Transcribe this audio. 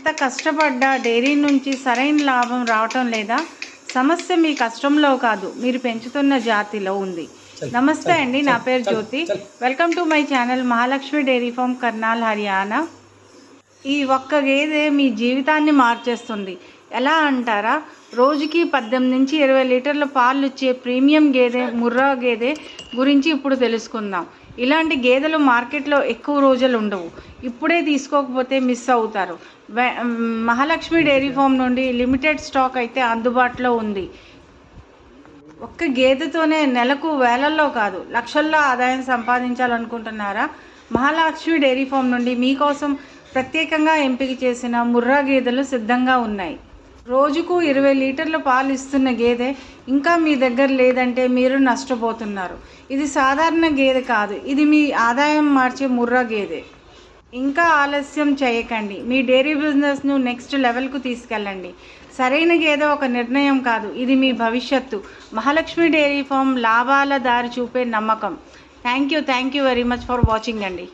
ఎంత కష్టపడ్డా డైరీ నుంచి సరైన లాభం రావటం లేదా? సమస్య మీ కష్టంలో కాదు, మీరు పెంచుతున్న జాతిలో ఉంది. నమస్తే అండి, నా పేరు Jyothi. Welcome to my channel Mahalakshmi dairy farm, Karnal, Haryana. ఈ ఒక్క గేదె మీ జీవితాన్ని మార్చేస్తుంది. ఎలా అంటారా? రోజుకి 18 నుంచి 20 లీటర్ల పాలు ఇచ్చే ప్రీమియం గేదె, ముర్రా గేదె గురించి ఇప్పుడు తెలుసుకుందాం. ఇలాంటి గేదెలు మార్కెట్లో ఎక్కువ రోజులు ఉండవు. ఇప్పుడే తీసుకోకపోతే మిస్ అవుతారు. మహాలక్ష్మి డైరీ ఫామ్ నుండి లిమిటెడ్ స్టాక్ అయితే అందుబాటులో ఉంది. ఒక్క గేదెతోనే నెలకు వేలల్లో కాదు, లక్షల్లో ఆదాయం సంపాదించాలనుకుంటున్నారా? మహాలక్ష్మి డైరీ ఫామ్ నుండి మీకోసం ప్రత్యేకంగా ఎంపిక చేసిన ముర్రా గేదెలు సిద్ధంగా ఉన్నాయి. రోజుకు 20 లీటర్ల పాలు ఇస్తున్న గేదె ఇంకా మీ దగ్గర లేదంటే మీరు నష్టపోతున్నారు. ఇది సాధారణ గేదె కాదు, ఇది మీ ఆదాయం మార్చే ముర్రా గేదె. ఇంకా ఆలస్యం చేయకండి, మీ డైరీ బిజినెస్ను నెక్స్ట్ లెవెల్కు తీసుకెళ్ళండి. సరైన గేదె ఒక నిర్ణయం కాదు, ఇది మీ భవిష్యత్తు. మహాలక్ష్మి డైరీ ఫామ్, లాభాల దారి చూపే నమ్మకం. Thank you very much for watching అండి.